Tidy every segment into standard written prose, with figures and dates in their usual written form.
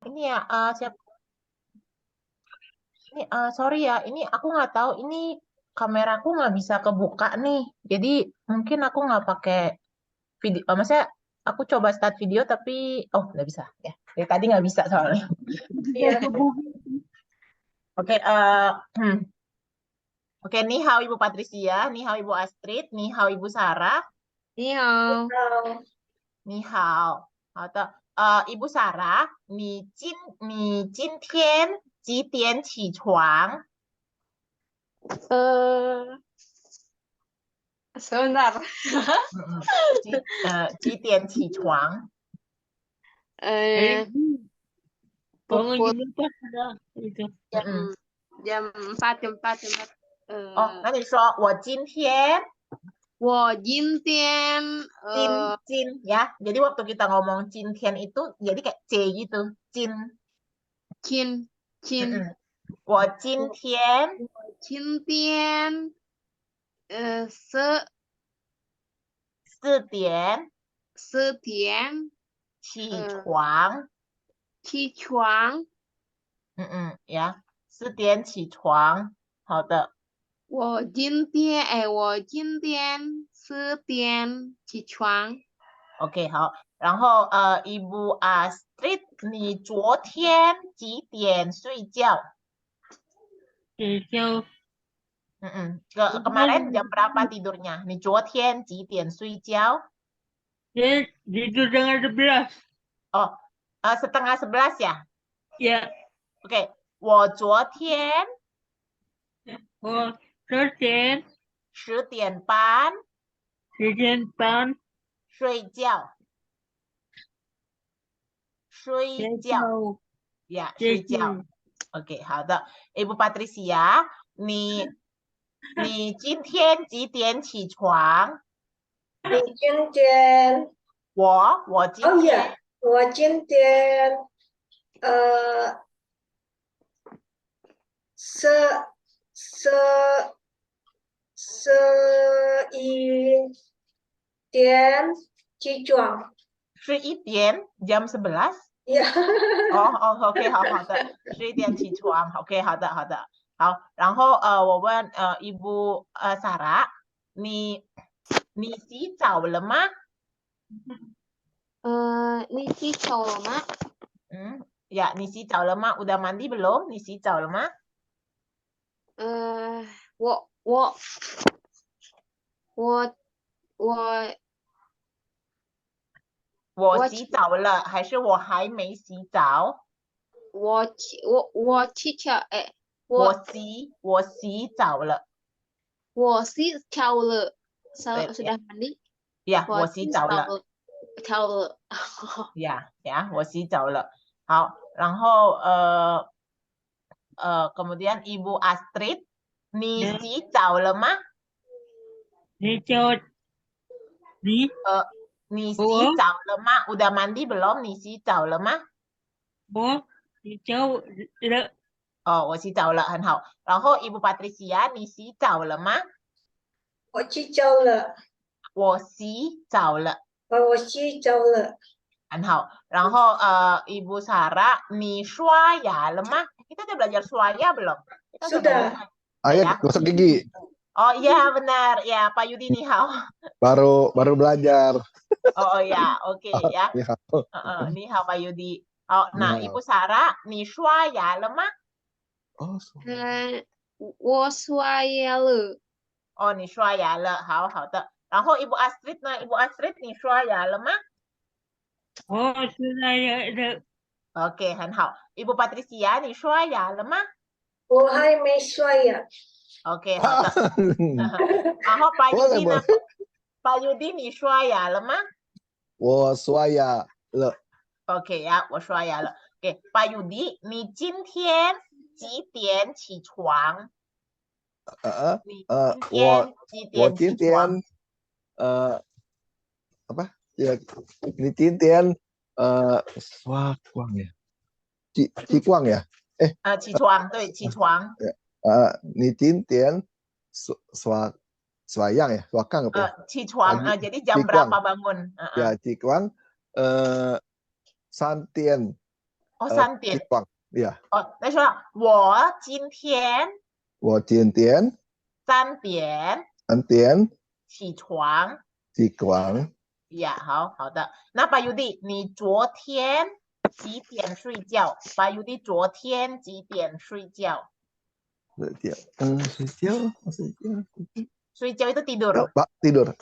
Ini ya, siapa? Ini, sorry ya, ini aku nggak tahu. Ini kameraku nggak bisa kebuka nih. Jadi mungkin aku nggak pakai video. Maksudnya aku coba start video tapi, oh nggak bisa ya. Dari tadi nggak bisa soalnya. Iya. Oke, oke, ni hao Ibu Patricia, ni hao Ibu Astrid, ni hao Ibu Sarah, 你好， ni hao. 好的，Ibu Sarah，你今天几点起床？ sebentar. 几点起床？ Bangun Pukul jam berapa sudah itu? jam 4 jam 4 jam 4. 哦，那你说我今天 Wo jintian jin ya. Jadi waktu kita ngomong jintian itu jadi kayak c gitu. Jin. chin chin 我今天 jintian se 4点 setian 起床。 起床。呀，4点起床。好的，我今天4点起床。 OK，好。然后Ibu Astrid，你昨天几点睡觉？ Jauh. Kemarin jam berapa tidurnya? Nih, 昨天几点睡觉？ Tidur dengan 11. Oh, setengah 11 ya? Ya, Oke, 我昨天 oh, 10 10点半 10 睡觉。睡觉 ya， 睡觉。OK， 好的。Ibu Patricia，你今天几点起床？你今天我今哦天呀，我今天十一点起床。 11点 jam 11。 呀，哦，OK， 好的，11点起床，OK， 好的，好。然后我问Ibu Sarah，你洗澡了吗？你洗手了吗？ Ya， 你洗澡了吗？ Udah mandi belum？ 你洗澡了吗？ 我洗澡了，还是我还没洗澡？我起脚我洗澡了。我洗脚了。对 Sudah mandi? Ya， 我洗澡了。澡了。呀，我洗澡了。好，然后kemudian Ibu Astrid， 你洗澡了吗？ 你你洗澡了吗？ Udah mandi belum？ 你洗澡了吗？ 你jauh. 哦，我洗澡了，很好。然后 Ibu Patricia， 你洗澡了吗？我去澡了。我洗澡了，我洗澡了。很好。然后Ibu Sarah， 你刷牙了吗？ Kita udah belajar swaya belum? Kita Sudah. Ayo gosok gigi. Oh iya benar ya, Pak Yudi nih hao. Baru belajar. Oh ya, oke ya. Ni hao. Nih hao Pak Yudi. Oh, Ni nah hao. Ibu Sarah， 你刷牙了吗？ Oh, 我刷牙了。哦，你刷牙了，好的。然后 Ibu Astrid 呢？ Ibu Astrid， 你刷牙了吗？ sudah ya. OK， 很好。Ibu Patricia， 你刷牙了吗？ 我还没刷牙。 OK， 好的。然后Pak Yudi呢？ Pak Yudi， 你刷牙了吗？ 我刷牙了。 OK 呀，我刷牙了。OK， Pak Yudi， 你今天几点起床？ 我今天apa ya? Ini Tintian Swah Kuang ya? Ci Kuang ya? 起床，对，起床。你今天swayang ya? Swakang apa ya? 起床 jadi jam berapa bangun? Ya, Ci Kuang Santian 哦，3点。 Jikuang. Ya, 哦，再说了，我今天我今天3点3点起床。起床。呀，好的。那巴尤弟，你昨天几点睡觉？巴尤弟昨天几点睡觉？睡觉。睡觉. 睡觉 itu tidur. Pak, tidur.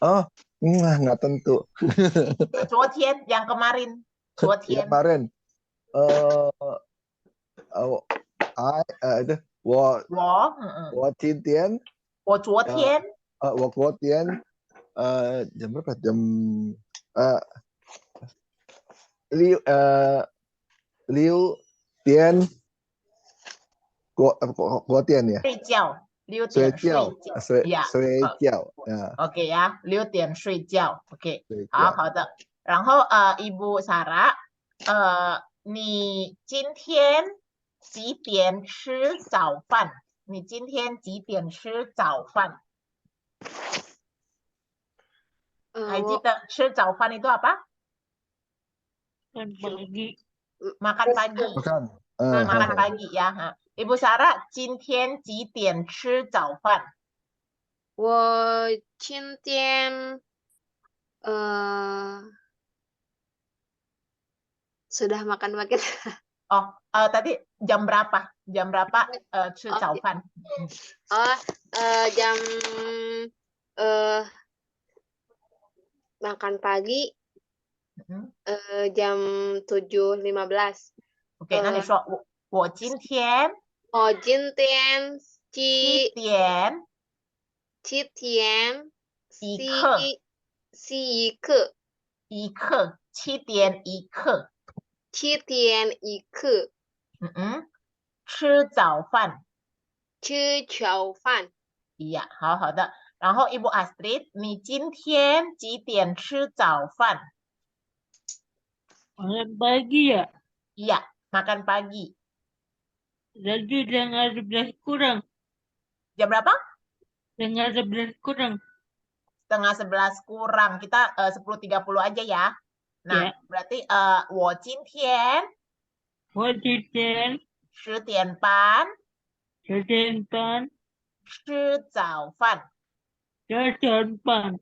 Oh, nggak tentu.昨天 yang kemarin. 昨 Yang 天 kemarin. Itu 我今天我昨天 我昨天jam berapa? Jam 6点国店ya. 睡觉，6睡点睡觉觉。睡 呀，睡觉呀 OK 呀，6点睡觉。OK，睡觉。好的。然后Ibu Sarah，你今天几点吃早饭？你今天几点吃早饭？还记得吃早饭itu apa？ Kan pagi. Makan pagi. Makan. Makan pagi ya. Ibu Sarah，今天几点吃早饭？我今天sudah makan. Oh, tadi jam berapa? Jam berapa 吃早饭？ Jam makan pagi jam 7:15. OK，那你说我今天今天7点7点一刻一刻7点一刻7点一刻吃早饭。吃早饭。Iya，好的。然后 Ibu Astrid， 你今天几点吃早饭？ Makan pagi ya. Iya, makan pagi. Jadi setengah 11 kurang. Jam berapa? Setengah 11 kurang. Setengah 11 kurang. Kita 10.30 aja ya. Nah, Ya. berarti 我今天我今天10点半10点半吃早饭。吃早饭。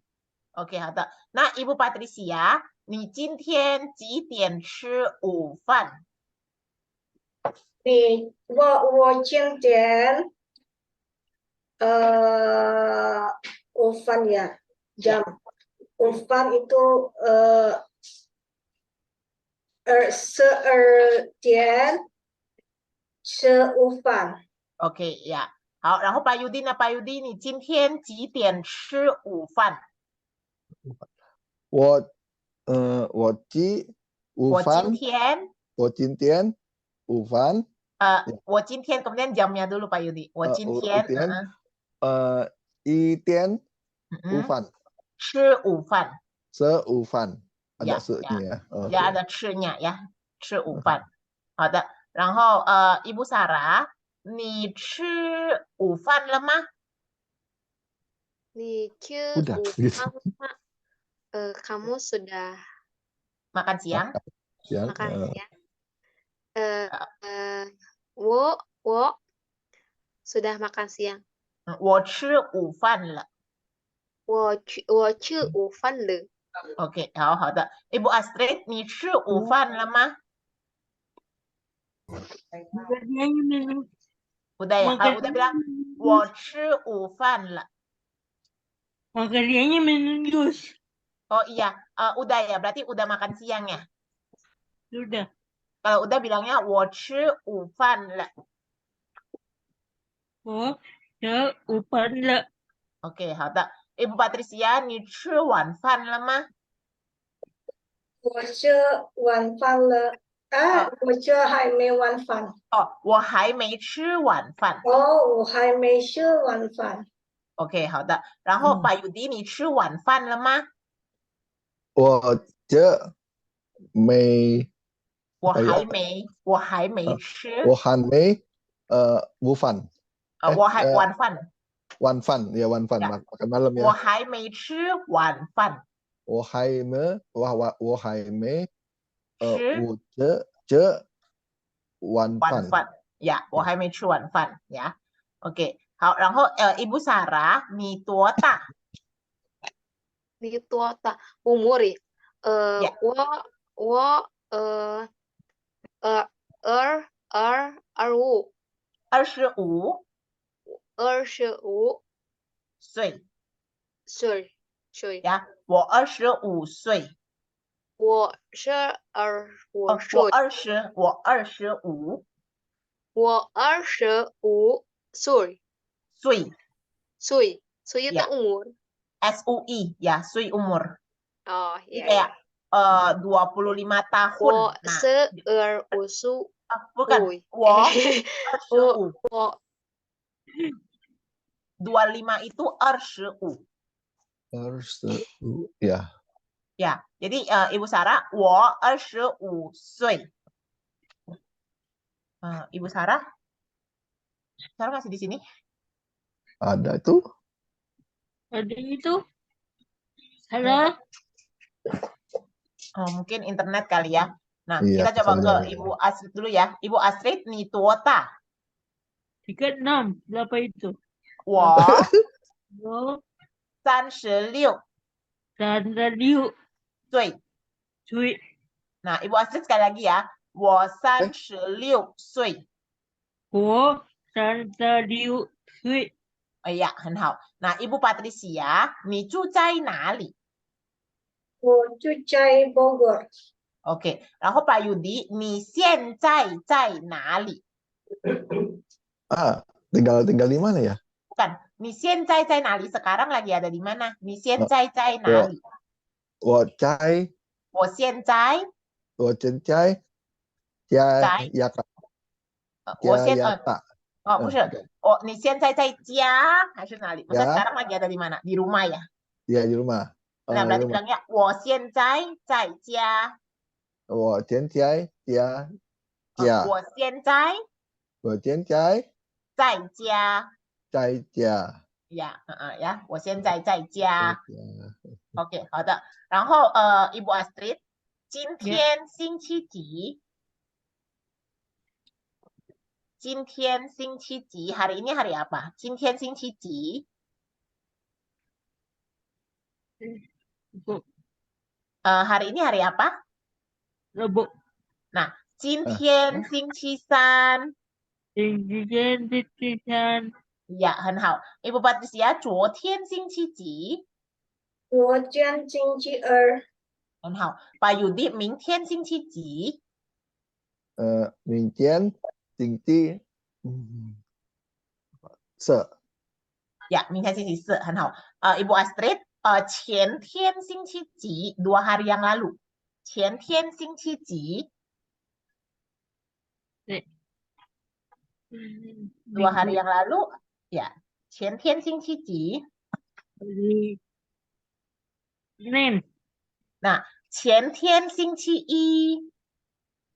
OK， 好的。那 Ibu Patricia， 你今天几点吃午饭？我今天午饭ya jam午饭itu 12点吃午饭。 OK 呀，好。然后巴尤蒂呢？巴尤蒂，你今天几点吃午饭？我今天午饭。我今天 kemudian jamnya dulu Pak Yudi。我今天1点午饭。吃午饭。吃午饭。ada ya, se-nya ya. Ya, ada 吃nya ya， 吃午饭。好的。然后Ibu Sarah， 你吃午饭了吗？ 你吃 Udah. 午饭吗？kamu sudah makan siang？ makan siang? 我 sudah makan siang. 我吃午饭了。我吃午饭了。 OK， 好的。Ibu Astrid， 你吃午饭了吗？ Udah ya? Udah bilang 我吃午饭了。 Makanannya minum jus. Oh iya, udah ya. Berarti udah makan siang ya? Sudah. Kalau udah bilangnya 我吃午饭了。 我吃午饭了。 OK， 好的。Ibu Patricia， 你吃晚饭了吗？ 我吃晚饭了。我这还没晚饭。哦，我还没吃晚饭。我还没吃晚饭。 OK， 好的。然后Pak Yudi， 你吃晚饭了吗？ 我这没。我还没吃。我还没午饭。晚饭。晚饭ya晚饭 Ya. makan malam ya. 我还没吃晚饭。我还没吃这晚晚饭。饭呀，我还没吃晚饭呀。OK，好，然后Ibu Sarah，你多大？你多大？umur ya? Ya. 我25 25 25岁岁呀，我25岁。我25我岁我25我25岁岁岁itu ya, umur SUI ya, sui umur. oh Jadi ya kayak ya 25 tahun. 我Nah, 25 bukan, 岁我我 25 itu 25. Ya. Ya, jadi Ibu Sarah, 我25岁. Ibu Sarah? Sarah masih di sini? Ada itu. Ada itu. Salah. Mungkin internet kali ya. Nah, Iya, kita coba bisa ke jadi. Ibu Astrid dulu ya. Ibu Astrid, ni tuota. 36. Berapa itu? 我 Oh, 36 dan radio. 岁. Cuy. Nah, Ibu Astrid sekali lagi ya. 我36岁. 我dan radio. Cuy. Oh iya, 很好。那 Ibu Patricia，你住在哪里我住在 Bogor. ？OK，然后 Pak Yudi，你现在在哪里？ Tinggal di mana ya? Bukan，你现在在哪里？Sekarang lagi ada di mana？你现在在哪里？我在我现在在Jakarta. 我现 Jakarta. 不是你现在在家还是哪里？Maksudnya sekarang lagi ada di mana？ Di rumah ya？ Iya, di rumah. Nah, Di berarti rumah. bilangnya 我现在在家。我现在家。我现在我现在在家。在家。呀，呀，我现在在家。OK， 好的。然后Ibu Astrid，今天星期几？今天星期几？Hari ini hari apa？ 今天星期几？ hari ini hari apa？ Rebo. Nah， 今天星期三。 今天星期三。 Ya， 很好。Ibu Patricia， 昨天星期几？昨天星期二。很好。Pak Yudi， 明天星期几？明天星期四。Ya， 明天星期四，很好。Ibu Astrid， 前天星期几？ 2 hari yang lalu。前天星期几？ 2 hari yang lalu， ya， 前天星期几？ Senin。 Nah， 前天星期一。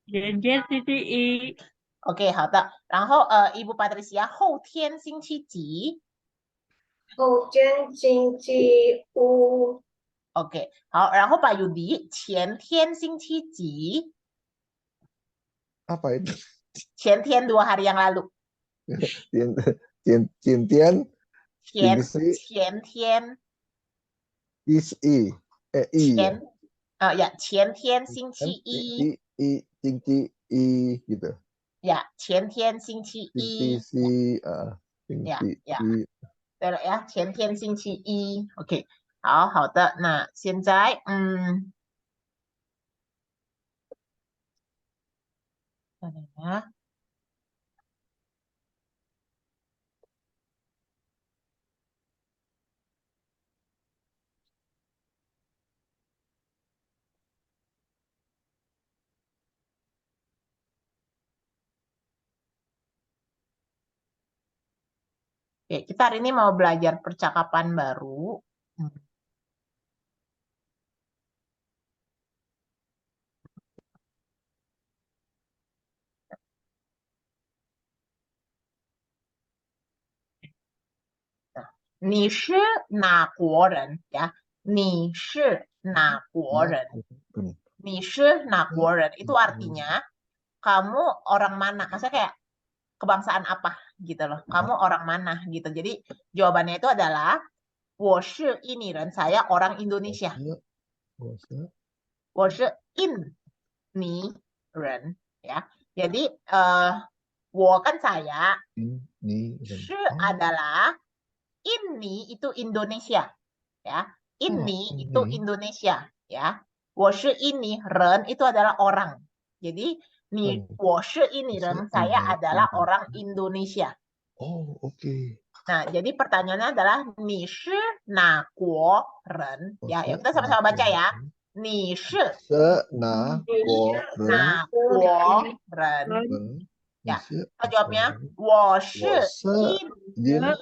前天星期一。 OK， 好的。然后Ibu Patricia， 后天星期几？ 后天星期五。 OK， 好。然后Pak Yudi， 前天星期几？ Apa itu? 前天 2 hari yang lalu。 前天 前天星期一。星期一 gitu. Ya， 前天星期一。对了呀，前天星期一。OK， 好的。那现在Oke, kita hari ini mau belajar percakapan baru. Ni shi na guo ren, ya. Ni shi na guo ren. Ni shi na guo ren itu artinya kamu orang mana? Maksudnya kayak kebangsaan apa gitu loh. Kamu orang mana gitu. Jadi jawabannya itu adalah 我是印尼人, saya orang Indonesia. 我是印尼人 ya. Jadi 我 kan saya, Ini 是 adalah ini itu Indonesia ya. Ini itu ini. Indonesia ya. 我是印尼人 itu adalah orang. Jadi ni 我是印尼人 saya adalah orang Indonesia. Oh, oke. Nah, jadi pertanyaannya adalah 你是哪国人 ya. Ya kita sama-sama baca ya. 你是 哪国人？ Ya, kita jawabnya 我是印尼人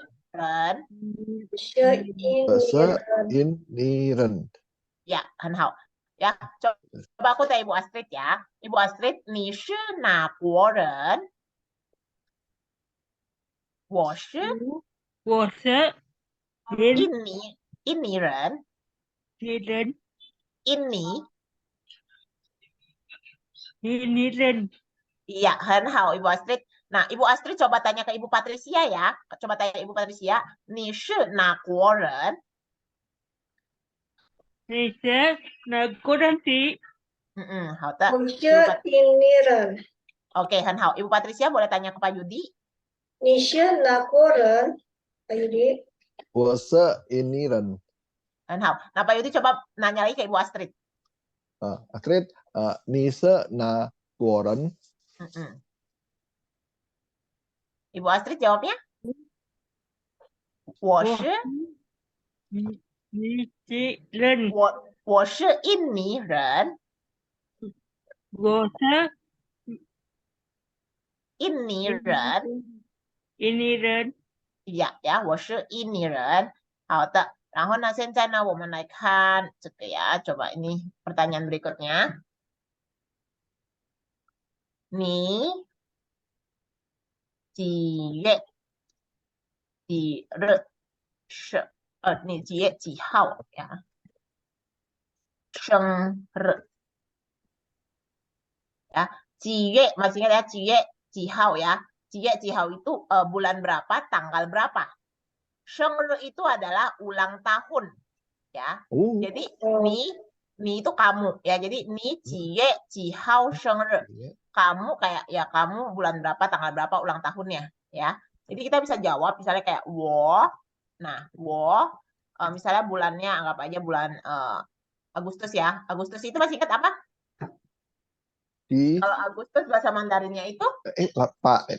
印尼人。 Ya, 很好 ya. Coba aku tanya Ibu Astrid ya. Ibu Astrid, 你是哪国人？我是我是印尼人。人，印尼 ini人， Iya, 很好 Ibu Astrid. Nah, Ibu Astrid coba tanya ke Ibu Patricia ya. Coba tanya Ibu Patricia, 你是哪国人？你是哪国人的？好的。我是印尼人。 Oke, 很好. Ibu Patricia boleh tanya ke Pak Yudi? 你是哪国人？Pak Yudi. 我是印尼人。 很好. Nah, Pak Yudi coba nanya lagi ke Ibu Astrid. Astrid, 你是哪国人？ Ibu Astrid jawabnya? 我是你是人，我是印尼人。我是印尼人。印尼人。 Iya, ya, 我是印尼人。好的。然后呢，现在呢，我们来看这个ya. Coba ini pertanyaan berikutnya. 你几月几日是你几月几号 ya? 生日 ya. 几月 masih ingat ya? 几月几号 ya? 几月几号 itu bulan berapa, tanggal berapa? 生日 itu adalah ulang tahun ya. Jadi ni itu kamu ya. Jadi ni 几月几号生日. Kamu kayak ya kamu bulan berapa, tanggal berapa ulang tahunnya ya. Jadi kita bisa jawab misalnya kayak 我. Nah, 我 misalnya bulannya anggap aja bulan Agustus ya. Agustus itu masih ingat apa? Kalau Agustus bahasa Mandarinnya itu Pak.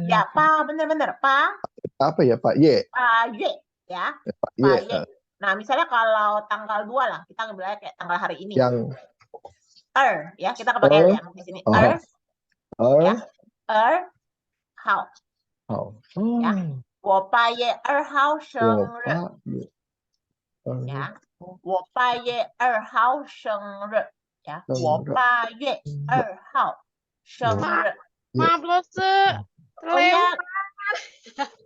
Ya, Pak, bener-bener Pak. Apa ya, Pak Ye? Pak Ye ya. Pak Pak Ye. Ye. Nah, misalnya kalau tanggal 2 lah, kita ngambilnya kayak tanggal hari ini. Yang ya, kita pakai yang di sini. Ya. 号. Ya. 我8月2号生日 ya. 我8月2号生日 ya. 我8月2号生日 Maaf loh, Oh iya.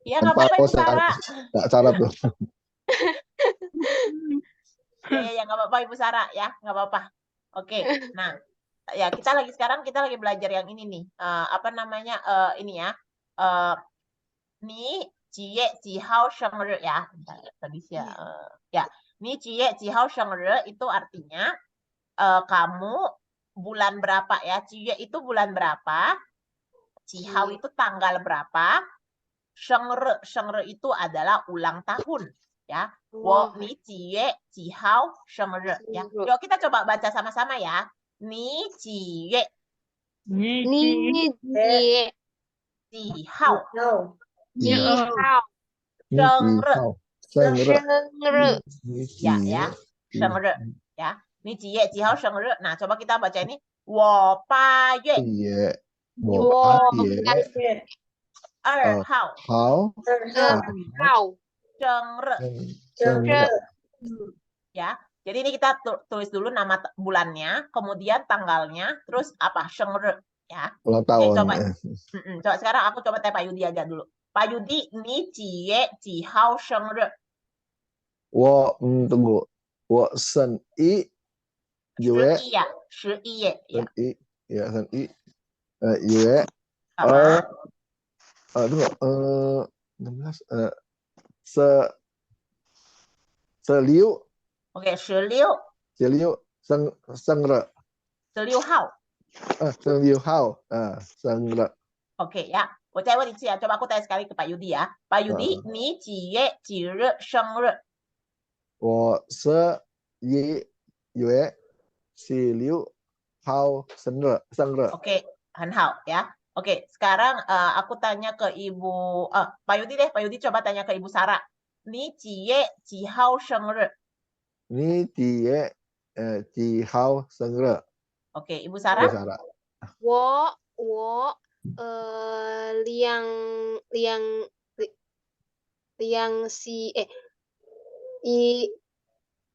Ya nggak apa-apa Ibu Sarah. Nggak salah tuh. Ya nggak apa-apa Ibu Sarah ya, nggak apa-apa. Oke. Nah, ya kita lagi belajar yang ini nih. Apa namanya? Ini ya. Ni 几月几号生日 ya. Bentar, tadi sih ya. Ya, ni 几月几号生日 itu artinya kamu bulan berapa ya? 几月 itu bulan berapa? 几号 itu tanggal berapa? 生日 itu adalah ulang tahun ya. 我你几月几号生日 ya. Yuk kita coba baca sama-sama ya. 你几月几号生日 ya. 生日 ya. 你几月几号生日. Nah, coba kita baca ini. 我8月2号生日 ya. Jadi ini kita tulis dulu nama bulannya, kemudian tanggalnya, terus apa? 生日 ya. Ulang tahun. Coba sekarang aku coba tanya Pak Yudi aja dulu. Pak Yudi, ni 几月几号生日? Tunggu. 我生日9月。11月。11月。生日。Yue Sama. tunggu 16 se Seliu Oke, 16 Seliu Sengre hao. Seliu Hao Sengre Oke ya, 我再问一次呀，coba aku tanya sekali ke Pak Yudi ya. Pak Yudi, 你几月几日生日？我11月16号生日 Oke, 很好ya. Oke, sekarang aku tanya ke Ibu Pak Yudi deh. Pak Yudi coba tanya ke Ibu Sarah. 你几月几号生日？ 你几月几号生日 Oke, Ibu Bu Sarah. Sarah 我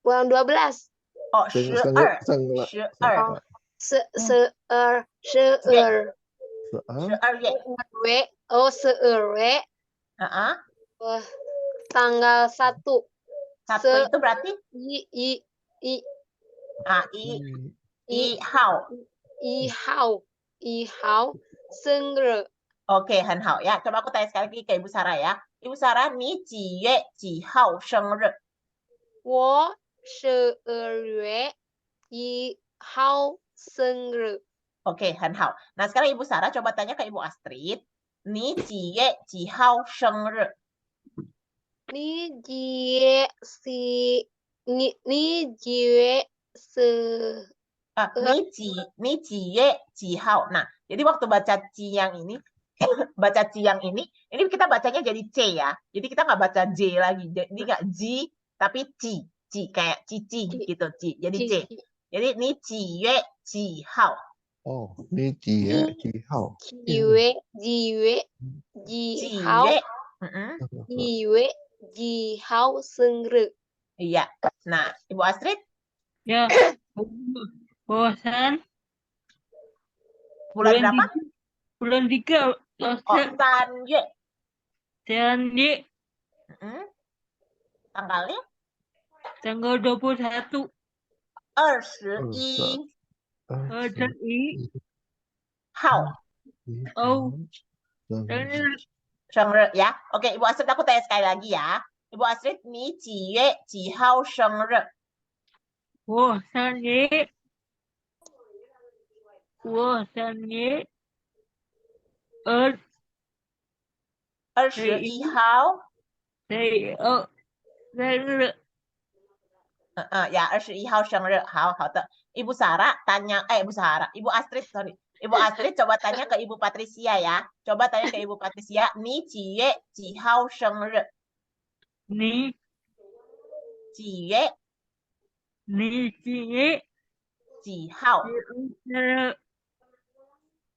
bulan 12 Oh, 生日 12月。 12 tanggal 1 Satu itu berarti1号生日 Oke, 很好 ya. Coba aku tanya sekali lagi ke Ibu Sarah ya. Ibu Sarah, 你几月几号生日？我12月1号生日 Oke, 很好。Nah, sekarang Ibu Sarah coba tanya ke Ibu Astrid. 你几月几号生日？你几月你几月几号? Nah, jadi waktu baca ci yang ini, ini kita bacanya jadi C ya. Jadi kita nggak baca J lagi. Jadi nggak J, tapi ci. Ci kayak cici gitu. Ci. Jadi C. Jadi ini 几月几号? 你几月几号几月几号生日 Iya. Nah, Ibu Astrid, Ya, bosan. bulan berapa? Bulan 3. Oh, 3月. Jadi Tanggalnya? tanggal 21. 21 号. Oh, Sengre ya. Oke, Ibu Astrid aku tanya sekali lagi ya. Ibu Astrid, 你几月几号生日？我3月21号。生日。Ya, 21号生日。好的。Ibu Sarah tanya, Ibu Astrid, sorry. Ibu Astrid coba tanya ke Ibu Patricia ya. Coba tanya ke Ibu Patricia, 你几月几号生日？你几月几号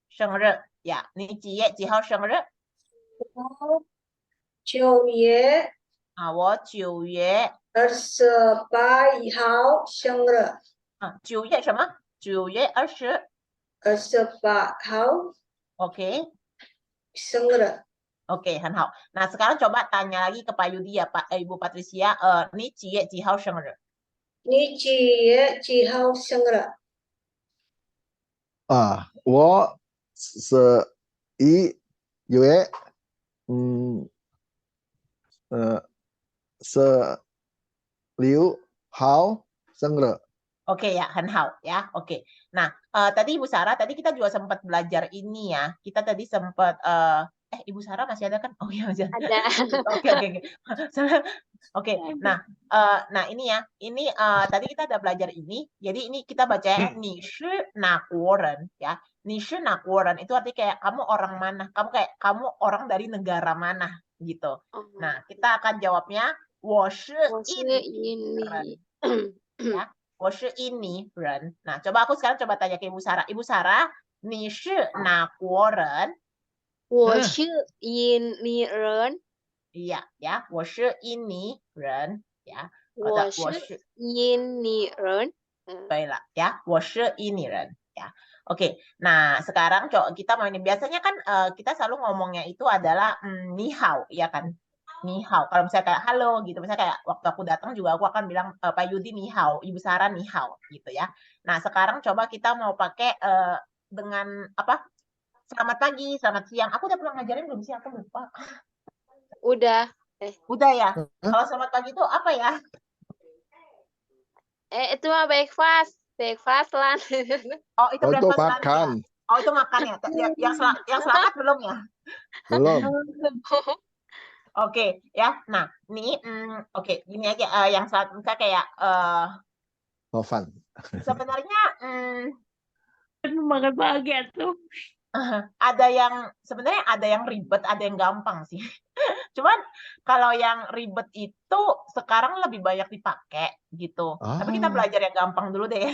生日？呀，你几月几号生日？ 9月我9月28号生日。 9月什么？9月28号 Oke. 生日。 Oke, 很好。Nah, sekarang coba tanya lagi ke Pak Yudi ya, Ibu Patricia. 你几月几号生日？你几月几号生日？我11月16号生日 Oke ya, 很好 ya. Oke. Nah, tadi Ibu Sarah, tadi kita juga sempat belajar ini ya. Kita tadi sempat Ibu Sarah masih ada kan? Oh iya masih ada. Oke. Oke. Nah, ini ya. Ini tadi kita ada belajar ini. Jadi ini kita bacanya 你是哪国人 ya. 你是哪国人itu artinya kayak kamu orang mana? Kamu orang dari negara mana gitu. Nah, kita akan jawabnya 我是印尼人 ya. 我是印尼人. Nah, coba aku sekarang tanya ke Ibu Sarah. Ibu Sarah, 你是哪国人？我是印尼人。 Iya, ya. 我是印尼人 ya. 我是印尼人。 对了 ya. 我是印尼人 ya. Oke. Nah, sekarang kita mau ini biasanya kan kita selalu ngomongnya itu adalah ni hao, ya kan? Ni hao. Kalau misalnya kayak halo gitu, misalnya kayak waktu aku datang juga aku akan bilang Pak Yudi ni hao, Ibu Sarah ni hao gitu ya. Nah, sekarang coba kita mau pakai dengan apa? selamat pagi, selamat siang. Aku udah pernah ngajarin belum sih? Aku lupa. Udah. Udah ya. Hah? Kalau selamat pagi itu apa ya? Itu mah breakfast. Breakfast lah. Oh, itu Oh, itu breakfast lunch ya. makan. Oh, itu makan ya. Yang selamat belum ya? Belum. Oke, ya. Nah, ini oke, gini aja yang saat misalnya kayak Tovan. sebenarnya Makan pagi tuh. sebenarnya ada yang ribet, ada yang gampang sih. Cuman kalau yang ribet itu sekarang lebih banyak dipakai gitu. Tapi kita Ah. belajar yang gampang dulu deh ya.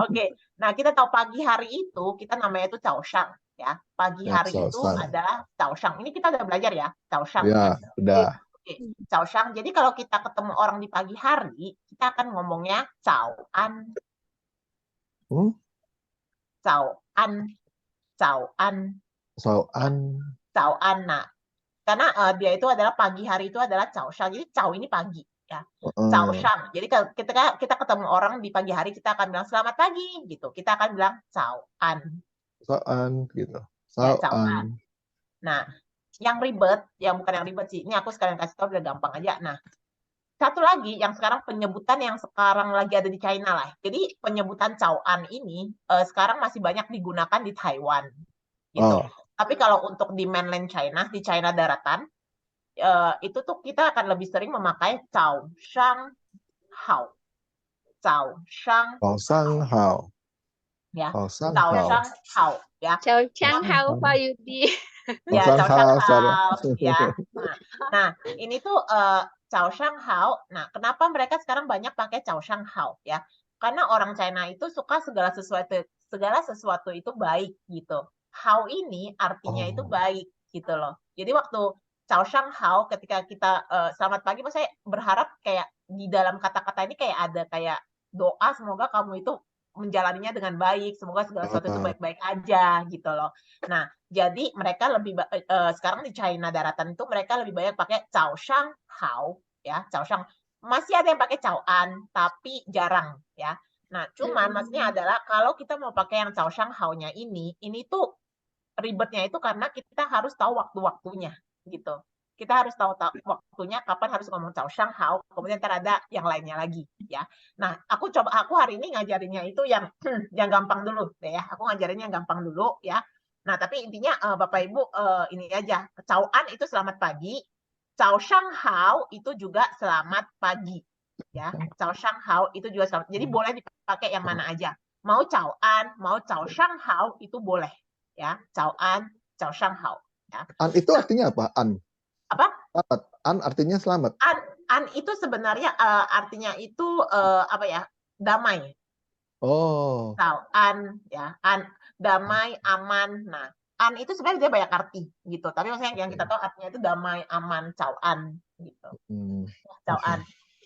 Oke, nah kita tahu pagi hari itu kita namanya itu caoshang ya. Pagi Ya, hari itu caoshang. adalah caoshang. Ini kita udah belajar ya, caoshang. Ya, udah. Oke, caoshang. Jadi kalau kita ketemu orang di pagi hari, kita akan ngomongnya caoan, caoan, caoan, Soan. caoan. Nah, karena dia itu adalah pagi hari itu adalah caoshang. Jadi cao ini pagi ya. Caoshang. Jadi kalau kita ketemu orang di pagi hari kita akan bilang selamat pagi gitu. Kita akan bilang caoan. Soan gitu. Ya, Soan. caoan. Nah, yang ribet, yang bukan yang ribet sih. Ini aku sekalian kasih tahu biar gampang aja. Nah, satu lagi yang sekarang penyebutan yang sekarang lagi ada di China lah. Jadi penyebutan caoan ini sekarang masih banyak digunakan di Taiwan gitu. Oh. Tapi kalau untuk di mainland China, di China daratan, itu tuh kita akan lebih sering memakai cao shang hao. Cao shang Pausang hao. ya. Pausang Cao hao. shang hao ya. Ciao Chang, how Pak Yudi? Ya, Pausang cao shang hao. Sarah. hao ya. Nah, ini tuh cao shang hao. Nah, kenapa mereka sekarang banyak pakai cao shang hao ya? Karena orang China itu suka segala sesuatu itu baik gitu. Hao ini artinya itu Oh. baik gitu loh. Jadi waktu cao shang hao ketika kita selamat pagi, saya berharap kayak di dalam kata-kata ini kayak ada kayak doa semoga kamu itu menjalaninya dengan baik, semoga segala sesuatu itu baik-baik aja gitu loh. Nah, jadi mereka lebih sekarang di China daratan itu mereka lebih banyak pakai cao shang hao ya, cao shang. Masih ada yang pakai caoan tapi jarang ya. Nah, cuman maksudnya adalah kalau kita mau pakai yang cao shang hao-nya ini tuh ribetnya itu karena kita harus tahu waktu-waktunya gitu. Kita harus tahu waktunya kapan harus ngomong cao shang hao, kemudian ntar ada yang lainnya lagi ya. Nah, aku hari ini ngajarinnya itu yang gampang dulu deh ya. Aku ngajarinnya yang gampang dulu ya. Nah, tapi intinya Bapak Ibu ini aja, caoan itu selamat pagi, cao shang hao itu juga selamat pagi ya. Cao shang hao itu juga selamat. Jadi boleh dipakai yang mana aja. Mau caoan, mau cao shang hao itu boleh ya. Caoan, cao shang hao ya. An itu artinya apa? An. Apa? Selamat. An artinya selamat. An itu sebenarnya artinya itu apa ya? Damai. Oh. An ya, an damai, aman. Nah, an itu sebenarnya dia banyak arti gitu. Tapi maksudnya yang kita tahu artinya itu damai, aman, caoan gitu. Caoan.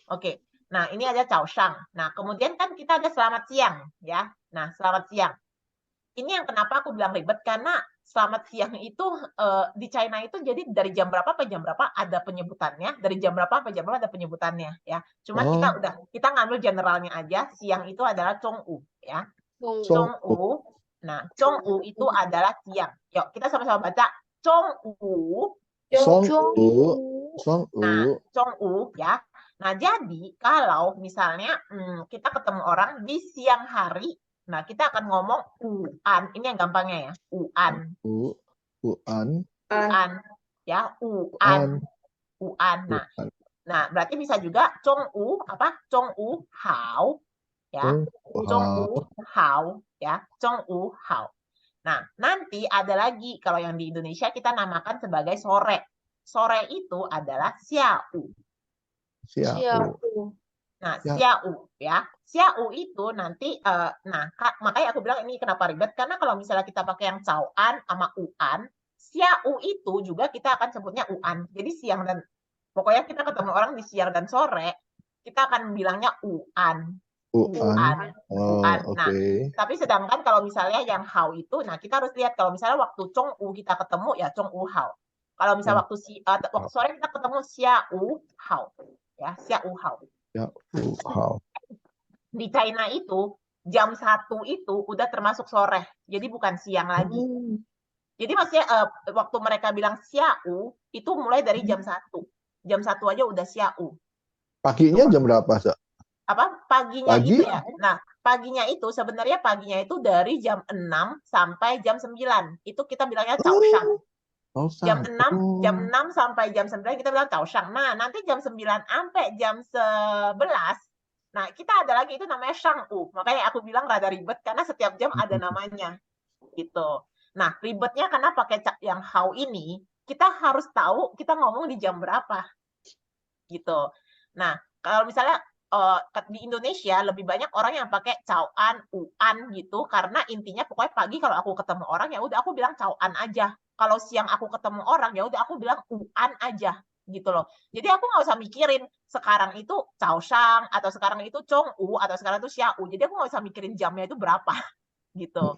Oke. Nah, ini ada cao shang. Nah, kemudian kan kita ada selamat siang ya. Nah, selamat siang. Ini yang kenapa aku bilang ribet karena selamat siang itu di China itu jadi dari jam berapa sampai jam berapa ada penyebutannya, dari jam berapa sampai jam berapa ada penyebutannya ya. Cuma kita ngambil generalnya aja, siang itu adalah Chong'u ya. Chong'u. Nah, Chong'u itu adalah siang. Yuk, kita sama-sama baca Chong'u. Nah, Chong'u ya. Nah, jadi kalau misalnya kita ketemu orang di siang hari, nah, kita akan ngomong uan. Ini yang gampangnya ya. Uan. Uan. Ya, uan. Nah, berarti bisa juga Chong'u apa? Chong'u hao. Ya. Chong'u hao ya. Chong'u hao. Nah, nanti ada lagi kalau yang di Indonesia kita namakan sebagai sore. Sore itu adalah xiao. Nah, xiao ya. Xiao itu nanti makanya aku bilang ini kenapa ribet karena kalau misalnya kita pakai yang caoan sama uan, xiao itu juga kita akan sebutnya uan. Jadi siang dan pokoknya kita ketemu orang di siang dan sore, kita akan bilangnya uan. Nah, tapi sedangkan kalau misalnya yang hao itu, nah kita harus lihat kalau misalnya waktu Chong'u kita ketemu ya Chong'u hao. Kalau misalnya waktu sore kita ketemu xiao hao. Ya, xiao hao. Di China itu jam 1 itu udah termasuk sore. Jadi bukan siang lagi. Jadi maksudnya waktu mereka bilang siau itu mulai dari jam 1. Jam 1 aja udah siau. Paginya jam berapa, Sa? Apa paginya Pagi? itu ya. Nah, paginya itu sebenarnya paginya itu dari jam 6 sampai jam 9. Itu kita bilangnya caoshang. Jam 6 sampai jam 9 kita bilang caoshang. Nah, nanti jam 9 sampai jam 11. Nah, kita ada lagi itu namanya shang'u. Makanya aku bilang rada ribet karena setiap jam ada namanya. Gitu. Nah, ribetnya karena pakai yang hao ini, kita harus tahu kita ngomong di jam berapa. Gitu. Nah, kalau misalnya di Indonesia lebih banyak orang yang pakai caoan, uan gitu karena intinya pokoknya pagi kalau aku ketemu orang ya udah aku bilang caoan aja. Kalau siang aku ketemu orang ya udah aku bilang uan aja gitu loh. Jadi aku nggak usah mikirin sekarang itu caoshang atau sekarang itu chong'u atau sekarang itu xiao. Jadi aku nggak usah mikirin jamnya itu berapa gitu.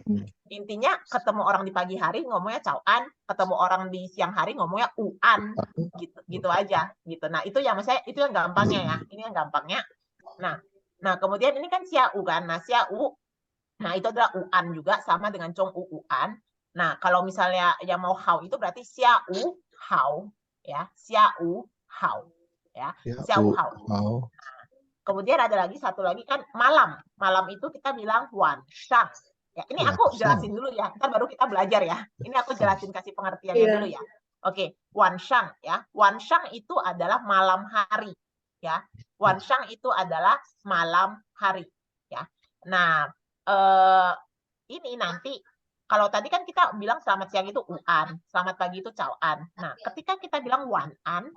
Intinya ketemu orang di pagi hari ngomongnya caoan, ketemu orang di siang hari ngomongnya uan gitu aja gitu. Nah, itu ya maksudnya itu yang gampangnya ya. Ini yang gampangnya. Nah, kemudian ini kan xiao kan. Nah, xiao nah itu adalah uan juga sama dengan chong'u uan. Nah, kalau misalnya yang mau hao itu berarti xiao hao ya. Xiao hao ya. Xiao hao. Kemudian ada lagi satu lagi kan malam. Malam itu kita bilang wan shang. Ya, ini aku jelasin dulu ya. Ntar baru kita belajar ya. Ini aku jelasin kasih pengertiannya dulu ya. Oke, wan shang ya. Wan shang itu adalah malam hari ya. Wan shang itu adalah malam hari ya. Nah, ini nanti kalau tadi kan kita bilang selamat siang itu uan, selamat pagi itu caoan. Nah, ketika kita bilang wan an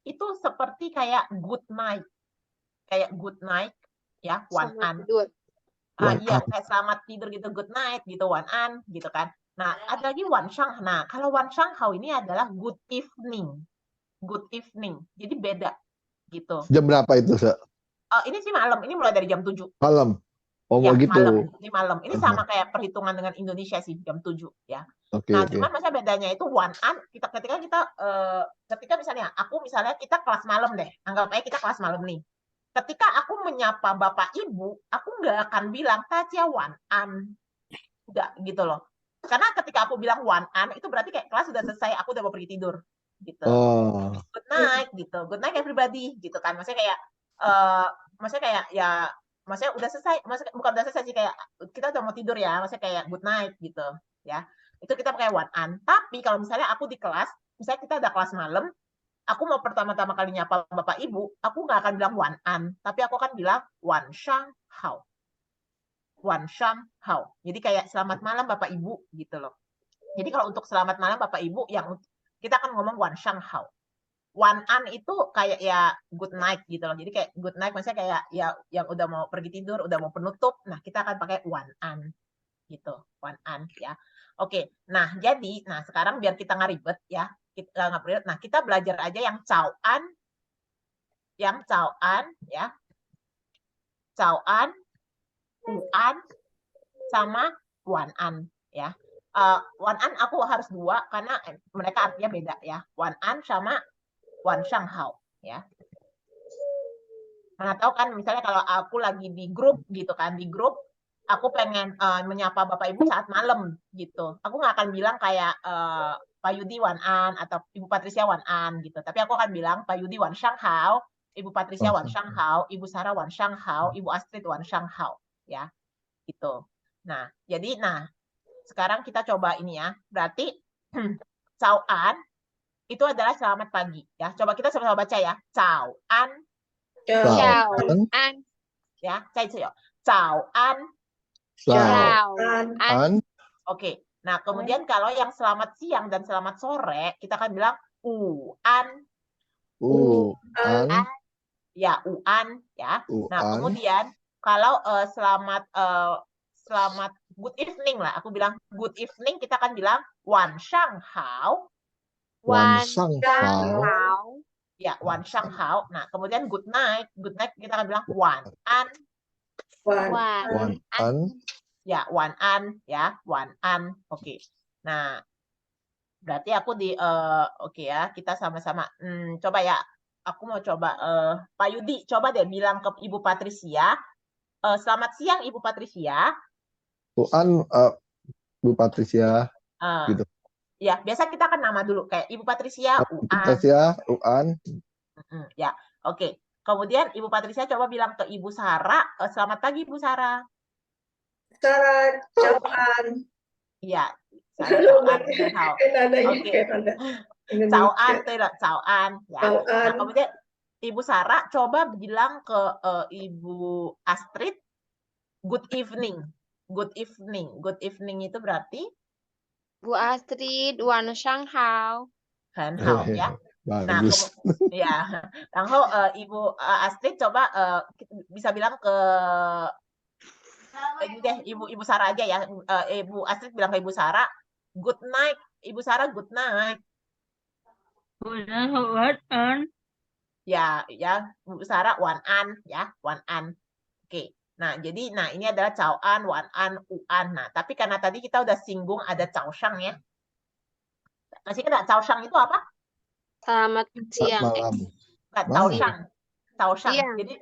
itu seperti kayak good night. Kayak good night ya, wan an. Iya, kayak selamat tidur gitu, good night gitu, wan an gitu kan. Nah, ada lagi wan shang. Nah, kalau wan shang hao ini adalah good evening. Good evening. Jadi beda gitu. Jam berapa itu, Sa? Ini sih malam, ini mulai dari jam 7. Malam. Oh, ya, gitu. Malam. Ini sama kayak perhitungan dengan Indonesia sih, jam 7 ya. Okay, nah, cuman masa bedanya itu wan an, ketika misalnya kita kelas malam deh. Anggap aja kita kelas malam nih. Ketika aku menyapa bapak ibu, aku nggak akan bilang Tacia wan an. Nggak gitu loh. Karena ketika aku bilang wan an, itu berarti kayak kelas sudah selesai, aku udah mau pergi tidur. Gitu. Good night gitu. Good night everybody gitu kan. Maksudnya kayak maksudnya udah selesai, maksudnya bukan udah selesai sih, kayak kita udah mau tidur ya, maksudnya kayak good night gitu ya. Itu kita pakai wan an. Tapi kalau misalnya aku di kelas, misalnya kita ada kelas malam, aku mau pertama-tama kali nyapa bapak ibu, aku nggak akan bilang wan an, tapi aku akan bilang wan shang hao. Wan shang hao. Jadi kayak selamat malam bapak ibu gitu loh. Jadi kalau untuk selamat malam bapak ibu, yang kita akan ngomong wan shang hao. Wan an itu kayak ya good night gitu loh. Jadi kayak good night maksudnya kayak ya yang udah mau pergi tidur, udah mau penutup. Nah, kita akan pakai wan an gitu. Wan an ya. Oke. Nah, sekarang biar kita nggak ribet ya. Nah, kita belajar aja yang caoan ya. Caoan, uan sama wan an ya. Wan an aku harus 2 karena mereka artinya beda ya. Wan an sama wan shang hao ya. Mana tahu kan misalnya kalau aku lagi di grup gitu kan, di grup aku pengen menyapa bapak ibu saat malam gitu. Aku nggak akan bilang kayak Pak Yudi wan an atau Ibu Patricia wan an gitu. Tapi aku akan bilang Pak Yudi wan shang hao, Ibu Patricia wan shang hao, Ibu Sarah wan shang hao, Ibu Astrid wan shang hao ya. Gitu. Nah, jadi sekarang kita coba ini ya. Berarti caoan itu adalah selamat pagi ya. Coba kita sama-sama baca ya. Caoan. Caoan. Ya, caoan. Caoan. Oke. Nah, kemudian kalau yang selamat siang dan selamat sore, kita akan bilang uan. Uan. Ya, uan ya. Nah, kemudian kalau selamat good evening lah. Aku bilang good evening, kita akan bilang wan shang hao. Wan shang hao. Ya, wan shang hao. Nah, kemudian good night kita akan bilang wan an. Wan an. Ya, wan an ya, wan an. Oke. Nah, berarti aku oke ya, kita sama-sama coba ya. Aku mau coba Pak Yudi, coba deh bilang ke Ibu Patricia. Selamat siang Ibu Patricia. Tuan Bu Patricia. Eh, gitu. ya, biasa kita kan nama dulu kayak Ibu Patricia, Uan. Patricia, Uan, Ya, oke. Kemudian Ibu Patricia coba bilang ke Ibu Sarah, selamat pagi Ibu Sarah. Sarah, Chào Iya, Sarah Chauan, hao. Canada, Oke. Canada. Chauan, Indonesia. Taylor, Chauan. Ya. Chào Nah, An. kemudian Ibu Sarah coba bilang ke Ibu Astrid, good evening. Good evening. Good evening itu berarti Bu Astrid, 晚上好。 han hao ya. Nah, bagus. ya. Lalu Ibu Astrid coba bisa bilang ke ini deh Ibu Sarah aja ya. Ibu Astrid bilang ke Ibu Sarah, good night. Ibu Sarah, good night. Bulan an. Ya, Ibu Sarah, wan an ya, wan an. Oke. Nah, jadi ini adalah Chao An, Wan An, Uan. Nah, tapi karena tadi kita udah singgung ada Chao Shang ya. Masih ada Chao Shang itu apa? Selamat siang. Malam. Bukan, Chao Malam. Shang. Chao Shang. Siang. Jadi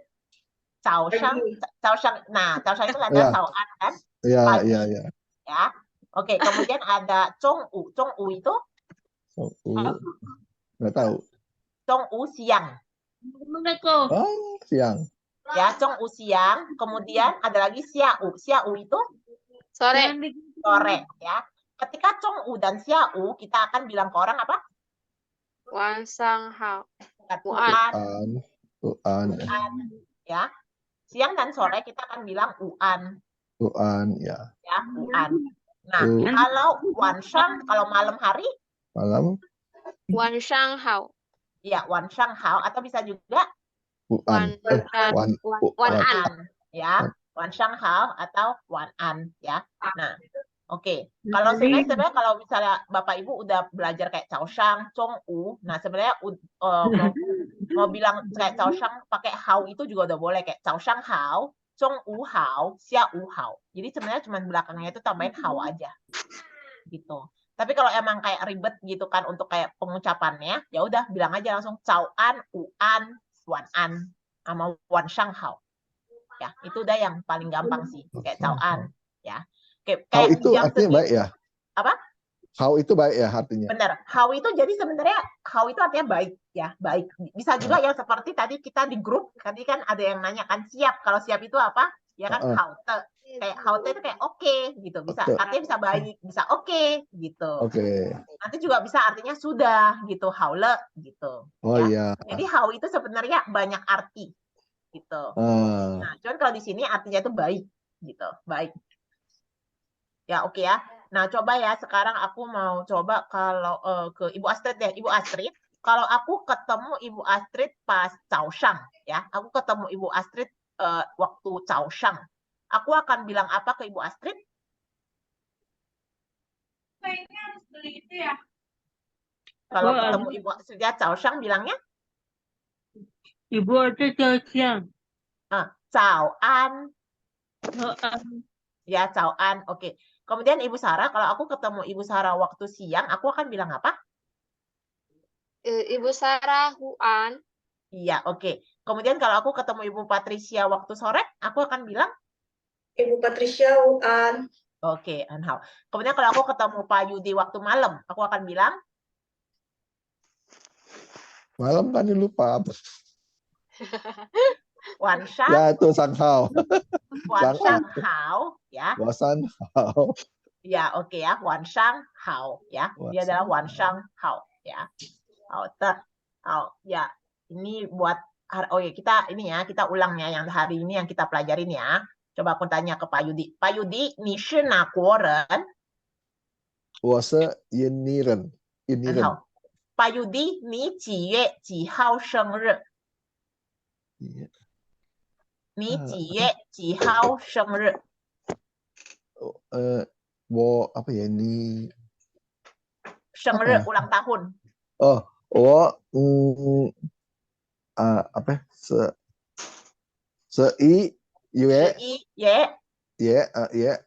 Chao Shang, Chao Shang. Nah, Chao Shang itu ada Ya. Chao An kan? Iya, Pagi. iya, iya. Ya. Oke, kemudian ada Chong U. Chong U itu Nggak tahu. Chong U siang. Assalamualaikum. Oh, siang. Ya, Chong U siang. Kemudian ada lagi Xia U. Xia U itu Sore. sore ya. Ketika Chong U dan Xia U, kita akan bilang ke orang apa? 晚上好。 Uan, Uan, Uan, ya. Siang dan sore kita akan bilang Uan, Uan, ya. ya, Uan. Nah, U. kalau Wan Shang, kalau malam hari, Malam, 晚上好。 ya Wan Shang Hao, atau bisa juga Uan. Wan, Wan Uan. An. An, ya. Wan Shang Hao atau Wan An, ya. Nah, oke. Kalau sebenarnya kalau misalnya Bapak Ibu udah belajar kayak Chao Shang, Chong U, nah sebenarnya mau bilang kayak Chao Shang pakai Hao itu juga udah boleh kayak Chao Shang Hao, Chong U Hao, Xia U Hao. Jadi sebenarnya cuma belakangnya itu tambahin Hao aja. Gitu. Tapi kalau emang kayak ribet gitu kan untuk kayak pengucapannya, ya udah bilang aja langsung Chao An, Uan, Wan An sama Wan Shang Hao. Ya, itu udah yang paling gampang sih, kayak Chao An, ya. Hao Kayak itu jam artinya segini. baik ya? Apa? Hao itu baik ya artinya? Benar. Hao itu jadi sebenarnya Hao itu artinya baik ya, baik. Bisa juga yang seperti tadi kita di grup, tadi kan ada yang nanya kan siap. Kalau siap itu apa? Ya kan Hao te. Kayak Hao te itu kayak oke gitu. Bisa artinya bisa baik, bisa oke gitu. Oke. Nanti juga bisa artinya sudah gitu, Hao le gitu. Oh iya. Jadi Hao itu sebenarnya banyak arti gitu. Nah, cuman kalau di sini artinya itu baik gitu, baik. Ya, oke ya. Nah, coba ya sekarang aku mau coba kalau ke Ibu Astrid deh. Ibu Astrid, kalau aku ketemu Ibu Astrid pas Chao Shang ya. Aku ketemu Ibu Astrid waktu Chao Shang. Aku akan bilang apa ke Ibu Astrid? Kayaknya harus beli itu ya. Kalau ketemu Ibu Astrid ya Chao Shang bilangnya Ibu ada siang. Chao An. Oh, Ya, Chao An. Oke. Kemudian Ibu Sarah, kalau aku ketemu Ibu Sarah waktu siang, aku akan bilang apa? Ibu Sarah, Huan. Iya, oke. Kemudian kalau aku ketemu Ibu Patricia waktu sore, aku akan bilang Ibu Patricia, Uan. oke, Anhao. Kemudian kalau aku ketemu Pak Yudi waktu malam, aku akan bilang Malam kan lupa. Wan Shang, Ya itu Sang Hao. Wan Shang Hao, ya. Wasan Hao. Ya, oke ya, Wan Shang Hao, ya. Dia adalah Wan Shang Hao, ya. Hao te, Hao, ya. Ini buat oh ya kita ini ya, kita ulang ya yang hari ini yang kita pelajarin ya. Coba aku tanya ke Pak Yudi. Pak Yudi, ni shi na guo ren? 我是印尼人，印尼人。很好。Pak Yudi, 你几月几号生日？你几月几号生日？我apa ya ini 生日 Apa? ulang tahun. oh 我apa ya? 11月11月也16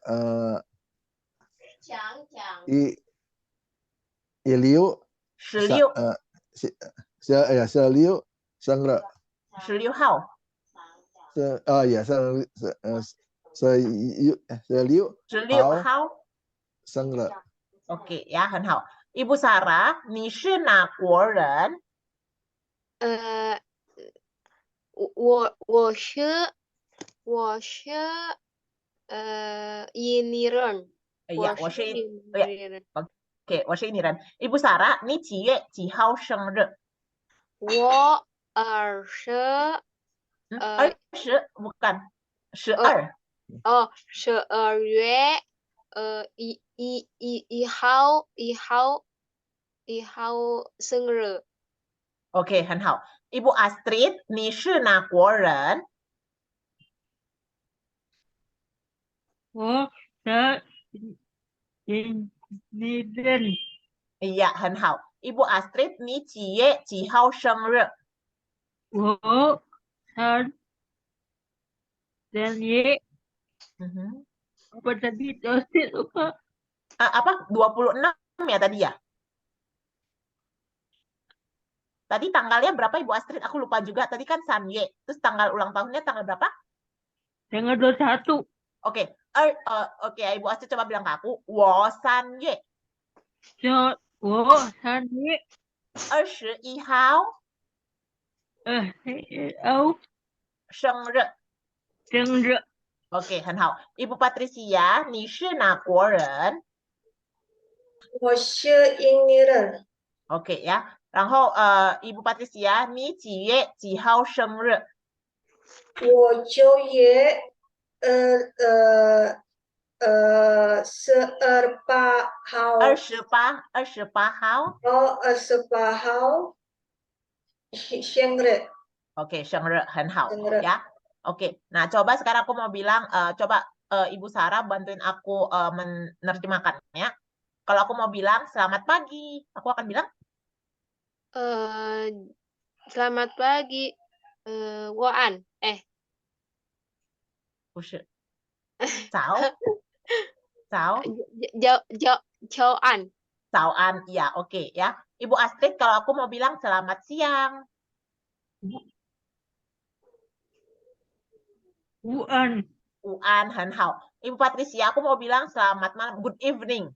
16 16生日16号也是16 16号生日 Oke ya, 很好。Ibu Sarah, 你是哪国人？我是印尼人，呀，我是印尼呀人， ，Oke， 我是印尼人。Ibu Sarah, 你几月几号生日？我20 20 bukan 12。 12月1号生日。 OK， 很好。Ibu Astrid， 你是哪国人？我的印尼人，呀，很好。Ibu Astrid， 你几月几号生日？我3 月 apa tadi dosis lupa Apa 26 ya tadi ya? Tadi tanggalnya berapa Ibu Astrid? Aku lupa juga. Tadi kan Sanye. Terus tanggal ulang tahunnya tanggal berapa? tanggal 21. Oke. Oke, Ibu Astrid coba bilang ke aku. Wo Sanye. 我3月21号生日。生日。 OK， 很好。Ibu Patricia， 你是哪国人？我是印尼人， OK 呀。然后Ibu Patricia， 你几月几号生日？我9月28号28号。 28号生日。 Oke, 生日很好 生日。 ya. Oke, nah coba sekarang aku mau bilang, coba Ibu Sarah bantuin aku menerjemahkannya. Kalau aku mau bilang selamat pagi, aku akan bilang ，selamat pagi，晚安，不是，早早早安， 早安, ya oke ya. Ibu Astrid kalau aku mau bilang selamat siang. 午安， 午安很好. Ibu Patricia aku mau bilang selamat malam, good evening.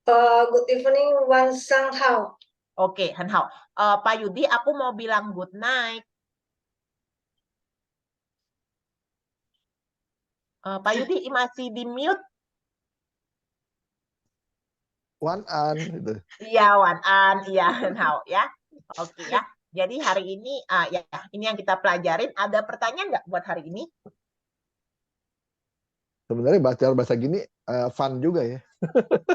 Good evening， 晚上好。 Oke, 很好. Pak Yudi aku mau bilang good night. Pak Yudi masih di mute. Wan An gitu. Iya, Wan An, iya, Hao ya. Oke ya. Jadi hari ini ya ini yang kita pelajarin. Ada pertanyaan nggak buat hari ini? Sebenarnya bahasa gini fun juga ya.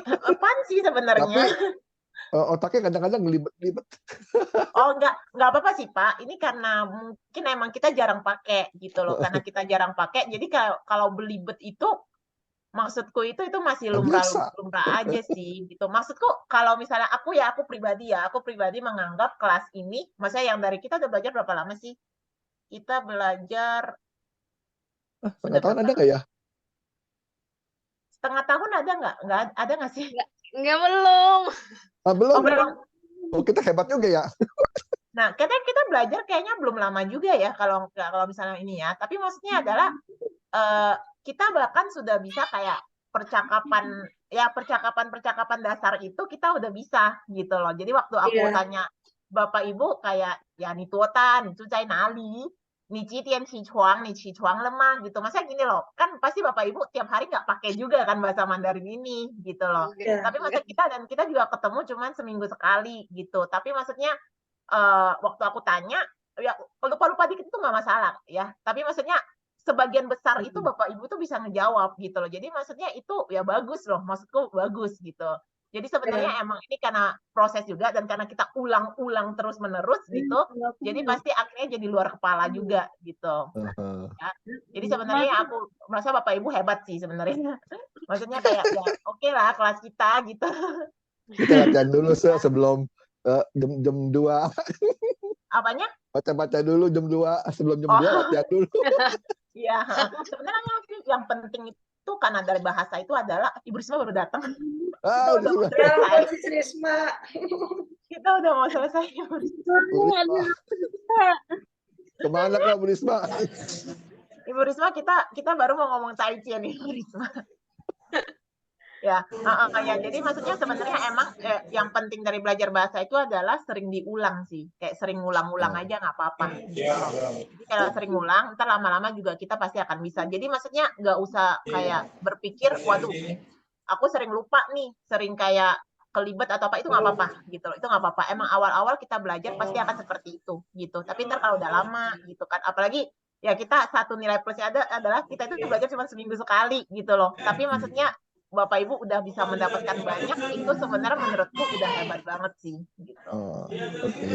Apaan sih sebenarnya? Tapi otaknya kadang-kadang ngelibet-libet. Oh, nggak apa-apa sih, Pak. Ini karena mungkin emang kita jarang pakai gitu loh. Karena kita jarang pakai, jadi kalau belibet itu maksudku itu masih lumrah aja sih gitu. Maksudku kalau misalnya aku pribadi menganggap kelas ini, maksudnya yang dari kita udah belajar berapa lama sih? Kita belajar Setengah tahun ada nggak ya? setengah tahun ada nggak? Nggak ada nggak sih? Nggak, belum. Belum. Oh, belum. Oh, kita hebat juga ya. Nah, kita belajar kayaknya belum lama juga ya kalau misalnya ini ya. Tapi maksudnya adalah kita bahkan sudah bisa kayak percakapan dasar itu kita udah bisa gitu loh. Jadi waktu aku tanya Bapak Ibu kayak ya ni tuotan, itu cai nali, ni citian cicuang, ni cicuang lemah gitu. Masa gini loh, kan pasti Bapak Ibu tiap hari nggak pakai juga kan bahasa Mandarin ini gitu loh. Tapi masa kita juga ketemu cuman seminggu sekali gitu. Tapi maksudnya waktu aku tanya, ya lupa-lupa dikit itu nggak masalah ya. Tapi maksudnya sebagian besar itu Bapak Ibu tuh bisa ngejawab gitu loh. Jadi maksudnya itu ya bagus loh, maksudku bagus gitu. Jadi sebenarnya emang ini karena proses juga dan karena kita ulang-ulang terus-menerus gitu. Jadi pasti akhirnya jadi luar kepala juga gitu. Ya. Jadi sebenarnya aku merasa Bapak Ibu hebat sih sebenarnya. Maksudnya kayak ya oke lah kelas kita gitu. Kita latihan dulu sebelum jam 2. Apanya? Baca-baca dulu jam 2, sebelum jam 2 latihan dulu. Iya, sebenarnya yang penting itu karena dari bahasa itu adalah Ibu Risma baru datang. Kita udah mau selesai. Risma. Kita udah mau selesai, Ibu Risma. Kemana kak Bu Risma? Ibu Risma kita baru mau ngomong Tai Chi nih, Ibu Risma. Ya, ya. Jadi maksudnya sebenarnya emang yang penting dari belajar bahasa itu adalah sering diulang sih. Kayak sering ngulang-ngulang aja nggak apa-apa gitu loh. Jadi kalau sering ngulang, ntar lama-lama juga kita pasti akan bisa. Jadi maksudnya nggak usah kayak berpikir, waduh, aku sering lupa nih, sering kayak kelibet atau apa, itu nggak apa-apa gitu loh. Itu nggak apa-apa. Emang awal-awal kita belajar pasti akan seperti itu gitu. Tapi ntar kalau udah lama gitu kan, apalagi ya kita satu nilai plusnya adalah kita itu belajar cuma seminggu sekali gitu loh. Tapi maksudnya Bapak Ibu udah bisa mendapatkan banyak, itu sebenarnya menurutku udah hebat banget sih gitu. Oh, oke.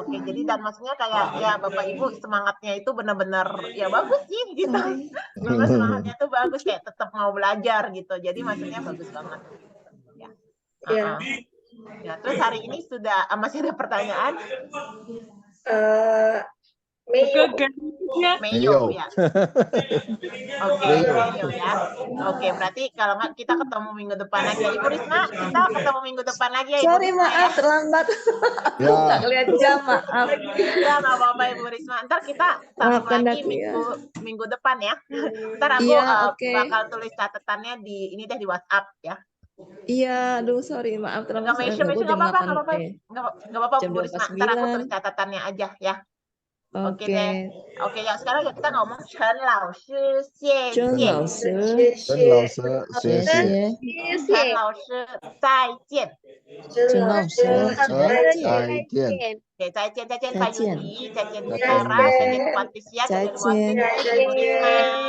Oke, jadi dan maksudnya kayak ya Bapak Ibu semangatnya itu benar-benar ya bagus sih gitu. Benar semangatnya tuh bagus, kayak tetap mau belajar gitu. Jadi maksudnya bagus banget. Ya. Ya. Ya, terus hari ini sudah masih ada pertanyaan? Meyo. Kegantinya. Meyo ya. Oke, Meyo. Meyo ya. Oke, berarti kalau nggak kita ketemu minggu depan lagi ya. Ibu Risma, kita ketemu minggu depan lagi ya Ibu Sorry, Risma ya. maaf terlambat. Ya, Nggak lihat jam, maaf. Ya nggak apa-apa Ibu Risma. Ntar kita sambung Maafkan lagi aku ya. minggu depan ya. Ntar aku Iya, oke. bakal tulis catatannya di ini deh di WhatsApp ya. Iya, aduh sorry, maaf terlambat. Nggak mention nggak apa-apa, nggak apa-apa, 8. nggak apa-apa Jam Bu Risma. Ntar aku 2:09. tulis catatannya aja ya. Oke Oke. deh. Oke ya sekarang ya kita ngomong Chen Lao Shi Xie 郑 Jian. 老师，跟老师学习，谢谢。陈老师再见。郑老师，再见。Oke, 再见，再见，再Pak 见 Yudi，再见 Bu 再见 Sarah，再见Bu Patricia，再见Bu Wafi，再见Bu Risma.